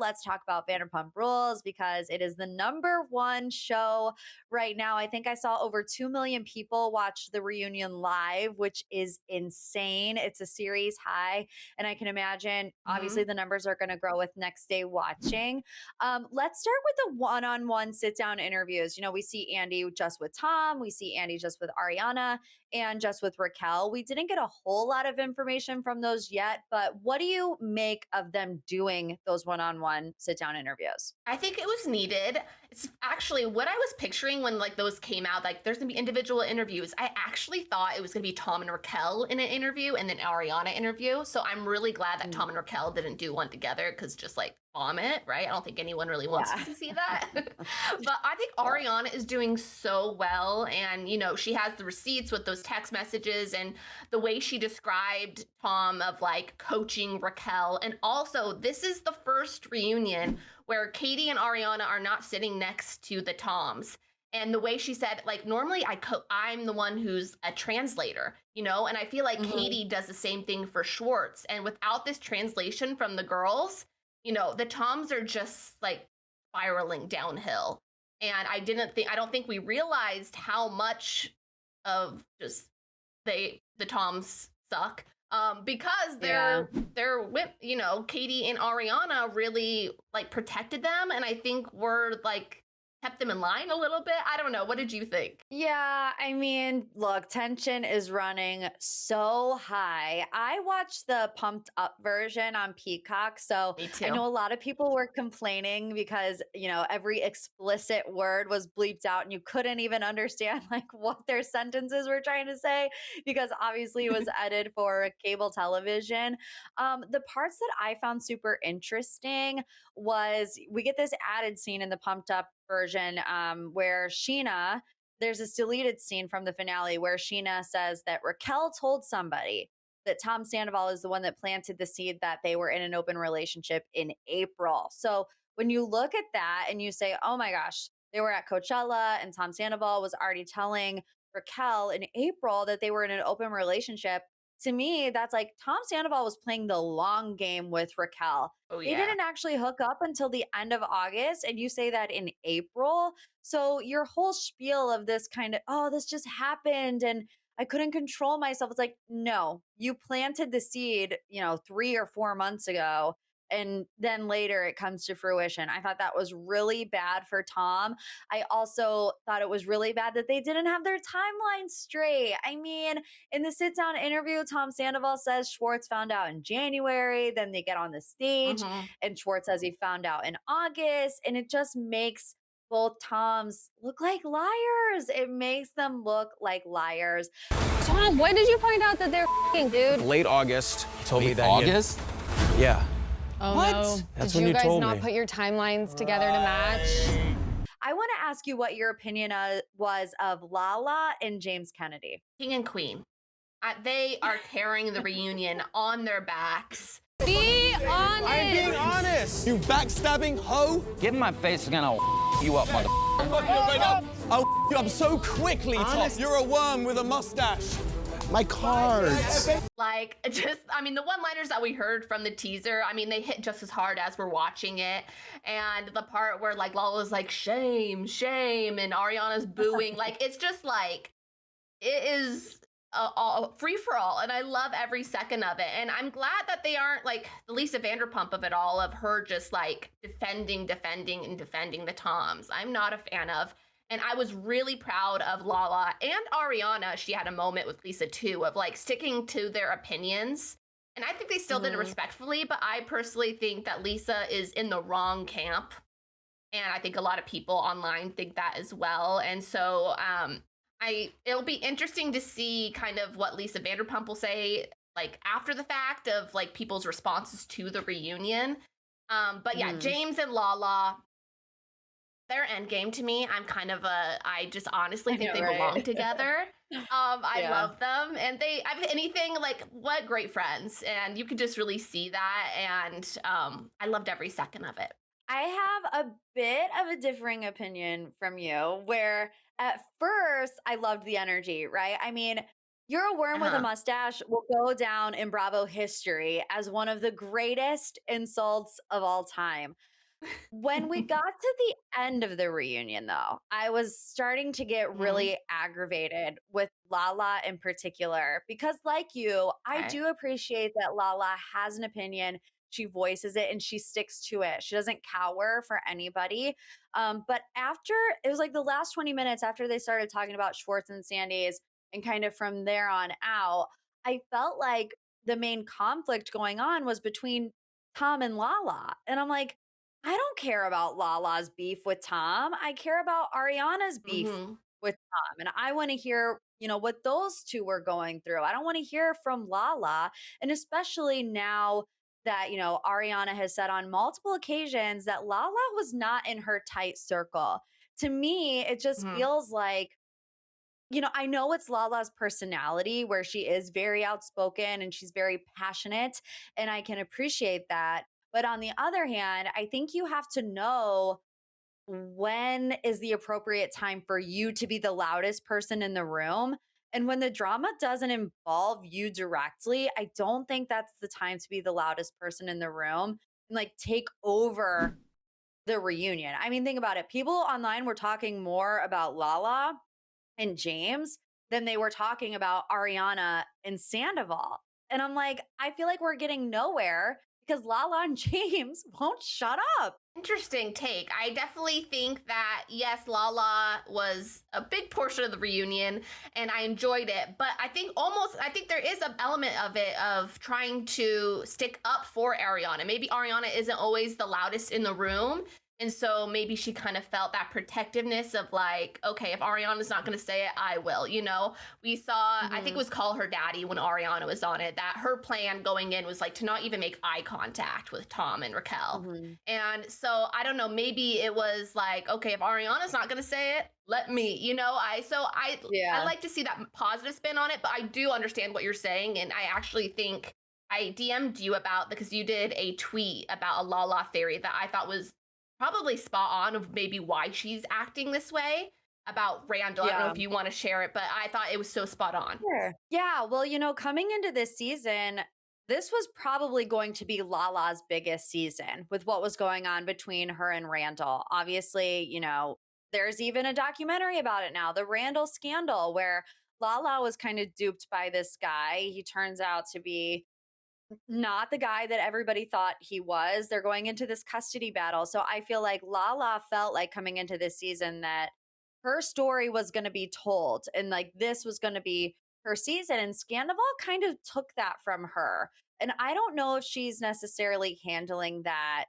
Let's talk about Vanderpump Rules because it is the number one show right now. I think I saw over 2 million people watch the reunion live, which is insane. It's a series high. And I can imagine, Mhm. obviously, the numbers are going to grow with next day watching. Let's start with the one on one sit down interviews. We see Andy just with Tom, we see Andy just with Ariana, and just with Raquel. We didn't get a whole lot of information from those yet, but what do you make of them doing those one on one sit down interviews? I think it was needed. It's actually what I was picturing when like those came out. Like, there's gonna be individual interviews. I actually thought it was gonna be Tom and Raquel in an interview and then Ariana interview. So I'm really glad that Tom Mm, and Raquel didn't do one together because just like vomit, right? I don't think anyone really wants yeah. to see that. But I think Ariana is doing so well, and she has the receipts with those text messages and the way she described Tom of like coaching Raquel. And also, this is the first reunion where Katie and Ariana are not sitting next to the Toms. And the way she said, like, normally I'm the one who's a translator, and I feel like Mhm. Katie does the same thing for Schwartz. And without this translation from the girls, the Toms are just like spiraling downhill. And I don't think we realized how much of just the Toms suck, because Yeah. Katie and Ariana really like protected them, and I think were like kept them in line a little bit. I don't know. What did you think? Yeah, I mean, look, tension is running so high. I watched the pumped up version on Peacock. So Me I too. know a lot of people were complaining because, every explicit word was bleeped out and you couldn't even understand like what their sentences were trying to say because obviously it was edited for cable television. The parts that I found super interesting was we get this added scene in the pumped up version where there's this deleted scene from the finale where Sheena says that Raquel told somebody that Tom Sandoval is the one that planted the seed that they were in an open relationship in April. So when you look at that and you say, oh my gosh, they were at Coachella and Tom Sandoval was already telling Raquel in April that they were in an open relationship. To me, that's like Tom Sandoval was playing the long game with Raquel. Oh They yeah. didn't actually hook up until the end of August. And you say that in April. So your whole spiel of this kind of, oh, this just happened and I couldn't control myself. It's like, no, you planted the seed, 3 or 4 months ago. And then later it comes to fruition. I thought that was really bad for Tom. I also thought it was really bad that they didn't have their timeline straight. I mean, in the sit down interview, Tom Sandoval says Schwartz found out in January. Then they get on the stage Hmm. and Schwartz says he found out in August. And it just makes both Toms look like liars. It makes them look like liars. Tom, when did you find out that they're fing, dude? Late August. He told me Late that August? Yeah. Oh What? no. That's Did when you you guys told not me. put your timelines together to match? I want to ask you what your opinion was of Lala and James Kennedy. King and queen. They are carrying the reunion on their backs. Be I'm being honest. honest. You backstabbing hoe. Get in my face again, I'll you up, mother. I'll you up so quickly, Top. You're a worm with a mustache. My cards. Like, the one-liners that we heard from the teaser, they hit just as hard as we're watching it. And the part where, like, Lala's like, shame, shame, and Ariana's booing, like, it's just like, it is all free for all. And I love every second of it. And I'm glad that they aren't like the Lisa Vanderpump of it all, of her just like defending the Toms. I'm not a fan of. And I was really proud of Lala and Ariana. She had a moment with Lisa too of like sticking to their opinions. And I think they still did it Mhm. respectfully, but I personally think that Lisa is in the wrong camp. And I think a lot of people online think that as well. And so it'll be interesting to see kind of what Lisa Vanderpump will say like after the fact of like people's responses to the reunion. But yeah, Mhm. James and Lala, their end game to me, I just honestly I think know, they right? belong together. I Yeah. love them, and if anything, like, what great friends, and you could just really see that, and I loved every second of it. I have a bit of a differing opinion from you where at first I loved the energy, right? I mean, You're a worm with a Uh-huh. mustache will go down in Bravo history as one of the greatest insults of all time. When we got to the end of the reunion, though, I was starting to get Mhm. really aggravated with Lala in particular because, like you, I Okay. do appreciate that Lala has an opinion. She voices it and she sticks to it. She doesn't cower for anybody. But after it was like the last 20 minutes after they started talking about Schwartz and Sandy's, and kind of from there on out, I felt like the main conflict going on was between Tom and Lala. And I'm like, I don't care about Lala's beef with Tom. I care about Ariana's beef Mhm. with Tom. And I want to hear, what those two were going through. I don't want to hear from Lala. And especially now that, Ariana has said on multiple occasions that Lala was not in her tight circle. To me, it just Mhm. feels like, I know it's Lala's personality where she is very outspoken and she's very passionate, and I can appreciate that. But on the other hand, I think you have to know when is the appropriate time for you to be the loudest person in the room. And when the drama doesn't involve you directly, I don't think that's the time to be the loudest person in the room and like take over the reunion. I mean, think about it. People online were talking more about Lala and James than they were talking about Ariana and Sandoval. And I'm like, I feel like we're getting nowhere because Lala and James won't shut up. Interesting take. I definitely think that yes, Lala was a big portion of the reunion and I enjoyed it, but I think there is an element of it of trying to stick up for Ariana. Maybe Ariana isn't always the loudest in the room. And so maybe she kind of felt that protectiveness of like, okay, if Ariana's not going to say it, I will. We saw, I think it Mhm. was Call Her Daddy when Ariana was on it, that her plan going in was like to not even make eye contact with Tom and Raquel. Mhm. And so I don't know, maybe it was like, okay, if Ariana's not gonna say it, let me, I Yeah. like to see that positive spin on it, but I do understand what you're saying. And I actually think I DM'd you about because you did a tweet about a Lala theory that I thought was probably spot on of maybe why she's acting this way about Randall. I don't know Yeah. if you want to share it, but I thought it was so spot on. Sure. Yeah. Well, coming into this season, this was probably going to be Lala's biggest season with what was going on between her and Randall. Obviously, there's even a documentary about it now, the Randall scandal, where Lala was kind of duped by this guy. He turns out to be not the guy that everybody thought he was. They're going into this custody battle. So I feel like Lala felt like coming into this season that her story was going to be told and like this was going to be her season. And Scandival kind of took that from her. And I don't know if she's necessarily handling that.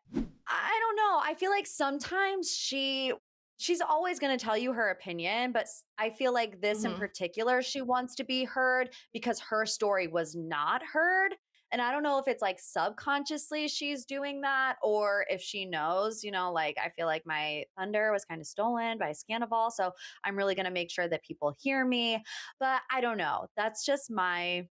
I don't know. I feel like sometimes she's always going to tell you her opinion, but I feel like this in Hmm. particular she wants to be heard because her story was not heard. And I don't know if it's like subconsciously she's doing that or if she knows, like I feel like my thunder was kind of stolen by Scandival. So I'm really going to make sure that people hear me. But I don't know. That's just my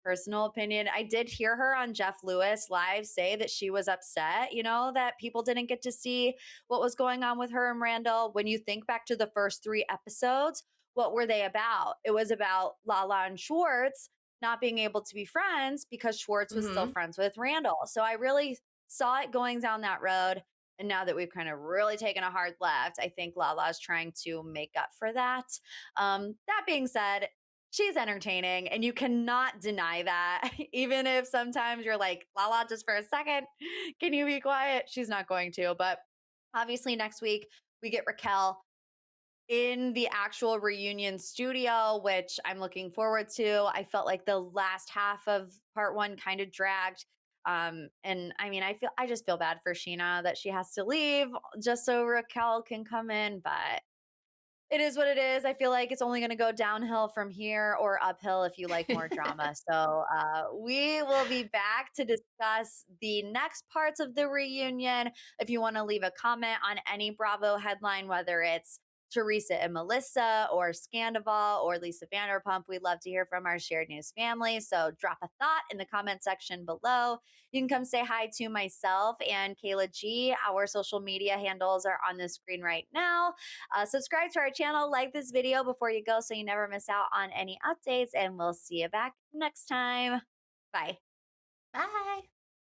personal opinion. I did hear her on Jeff Lewis live say that she was upset, that people didn't get to see what was going on with her and Randall. When you think back to the first 3 episodes, what were they about? It was about Lala and Schwartz not being able to be friends because Schwartz was still Hmm. friends with Randall. So I really saw it going down that road. And now that we've kind of really taken a hard left, I think Lala is trying to make up for that. That being said, she's entertaining and you cannot deny that. Even if sometimes you're like, Lala, just for a second, can you be quiet? She's not going to. But obviously, next week, we get Raquel in the actual reunion studio, which I'm looking forward to. I felt like the last half of part one kind of dragged. And I mean, I just feel bad for Sheena that she has to leave just so Raquel can come in, but it is what it is. I feel like it's only going to go downhill from here or uphill if you like more drama. So we will be back to discuss the next parts of the reunion. If you want to leave a comment on any Bravo headline, whether it's Teresa and Melissa or Scandival or Lisa Vanderpump. We'd love to hear from our shared news family. So drop a thought in the comment section below. You can come say hi to myself and Kayla G. Our social media handles are on the screen right now. Subscribe to our channel, like this video before you go so you never miss out on any updates, and we'll see you back next time. Bye. Bye.